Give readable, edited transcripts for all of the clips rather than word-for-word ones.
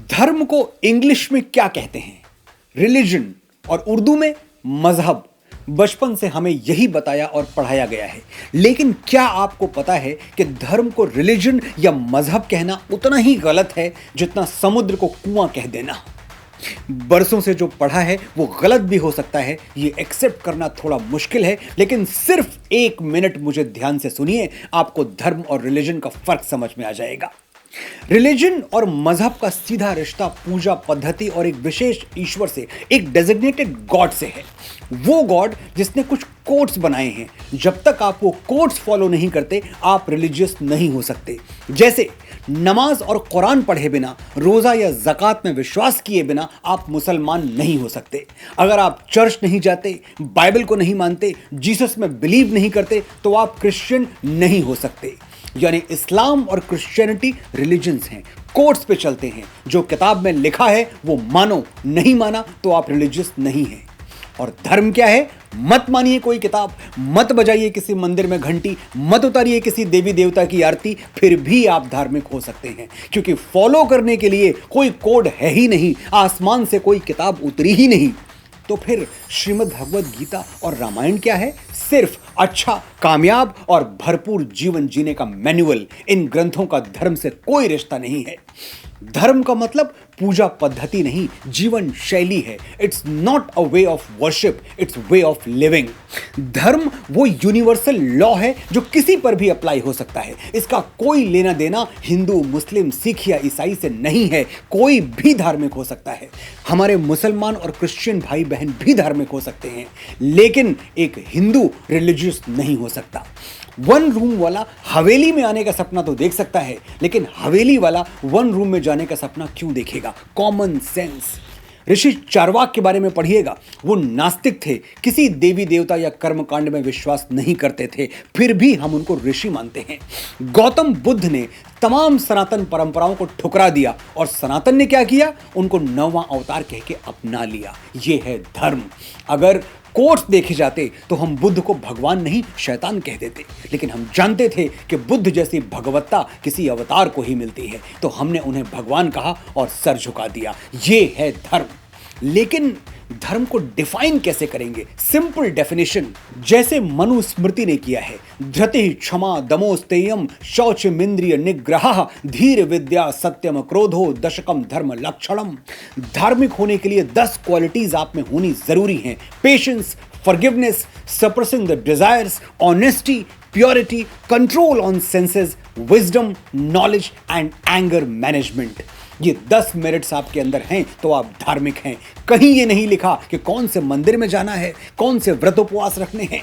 धर्म को इंग्लिश में क्या कहते हैं? रिलीजन, और उर्दू में मजहब। बचपन से हमें यही बताया और पढ़ाया गया है, लेकिन क्या आपको पता है कि धर्म को रिलीजन या मजहब कहना उतना ही गलत है जितना समुद्र को कुआं कह देना? बरसों से जो पढ़ा है वो गलत भी हो सकता है, ये एक्सेप्ट करना थोड़ा मुश्किल है, लेकिन सिर्फ 1 मिनट मुझे ध्यान से सुनिए, आपको धर्म और रिलीजन का फर्क समझ में आ जाएगा। रिलीजन और मजहब का सीधा रिश्ता पूजा पद्धति और एक विशेष ईश्वर से, एक डेजिग्नेटेड गॉड से है। वो गॉड जिसने कुछ कोड्स बनाए हैं। जब तक आप वो कोड्स फॉलो नहीं करते, आप रिलीजियस नहीं हो सकते। जैसे नमाज और कुरान पढ़े बिना, रोजा या ज़कात में विश्वास किए बिना आप मुसलमान नहीं हो सकते। अगर आप चर्च नहीं जाते, बाइबल को नहीं मानते, जीसस में बिलीव नहीं करते, तो आप क्रिश्चियन नहीं हो सकते। यानी इस्लाम और क्रिश्चियनिटी रिलीजन्स हैं, कोड्स पे चलते हैं। जो किताब में लिखा है वो मानो, नहीं माना तो आप रिलीजियस नहीं हैं। और धर्म क्या है? मत मानिए कोई किताब, मत बजाइए किसी मंदिर में घंटी, मत उतारिए किसी देवी देवता की आरती, फिर भी आप धार्मिक हो सकते हैं, क्योंकि फॉलो करने के लिए कोई कोड है ही नहीं, आसमान से कोई किताब उतरी ही नहीं। तो फिर श्रीमद् भगवद गीता और रामायण क्या है? सिर्फ अच्छा, कामयाब और भरपूर जीवन जीने का मैनुअल। इन ग्रंथों का धर्म से कोई रिश्ता नहीं है। धर्म का मतलब पूजा पद्धति नहीं, जीवन शैली है। It's not a way of worship, it's way of living. धर्म वो यूनिवर्सल लॉ है जो किसी पर भी अप्लाई हो सकता है। इसका कोई लेना देना हिंदू, मुस्लिम, सिख या ईसाई से नहीं है। कोई भी धार्मिक हो सकता है। हमारे मुसलमान और क्रिश्चियन भाई बहन भी धार्मिक हो सकते हैं, लेकिन एक हिंदू रिलीजियस नहीं हो सकता। 1 रूम वाला हवेली में आने का सपना तो देख सकता है, लेकिन हवेली वाला 1 रूम में जाने का सपना क्यों देखेगा? Common sense. ऋषि चारवाक के बारे में पढ़िएगा। वो नास्तिक थे, किसी देवी देवता या कर्मकांड में विश्वास नहीं करते थे, फिर भी हम उनको ऋषि मानते हैं। गौतम बुद्ध ने तमाम सनातन परंपराओं को ठुकरा दिया, और सनातन ने क्या किया? उनको 9वां अवतार कह के अपना लिया। ये है धर्म। अगर कोट्स देखे जाते तो हम बुद्ध को भगवान नहीं, शैतान कह देते, लेकिन हम जानते थे कि बुद्ध जैसी भगवत्ता किसी अवतार को ही मिलती है, तो हमने उन्हें भगवान कहा और सर झुका दिया। ये है धर्म। लेकिन धर्म को डिफाइन कैसे करेंगे? सिंपल डेफिनेशन, जैसे मनुस्मृति ने किया है। धृति, क्षमा, दमोस्तेयम, शौचमिंद्रिय निग्रह, धीर विद्या, सत्यम, क्रोधो, दशकम धर्म लक्षणम। धार्मिक होने के लिए 10 क्वालिटीज आप में होनी जरूरी हैं। Patience, forgiveness, suppressing the desires, honesty, purity, control on senses, wisdom, knowledge and anger management. ये 10 मेरिट्स आपके अंदर हैं तो आप धार्मिक हैं। कहीं ये नहीं लिखा कि कौन से मंदिर में जाना है, कौन से व्रत उपवास रखने हैं।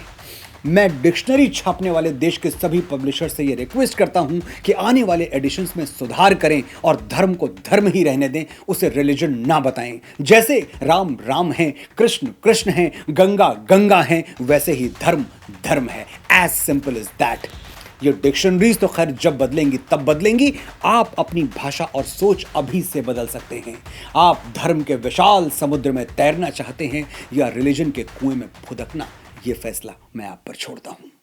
मैं डिक्शनरी छापने वाले देश के सभी पब्लिशर से ये रिक्वेस्ट करता हूं कि आने वाले एडिशंस में सुधार करें और धर्म को धर्म ही रहने दें, उसे रिलीजन ना बताएं। जैसे राम राम हैं, कृष्ण कृष्ण हैं, गंगा गंगा हैं, वैसे ही धर्म धर्म है। As simple as that. ये डिक्शनरीज तो खैर जब बदलेंगी तब बदलेंगी। आप अपनी भाषा और सोच अभी से बदल सकते हैं। आप धर्म के विशाल समुद्र में तैरना चाहते हैं या रिलीजन के कुएं में फुदकना, ये फैसला मैं आप पर छोड़ता हूं।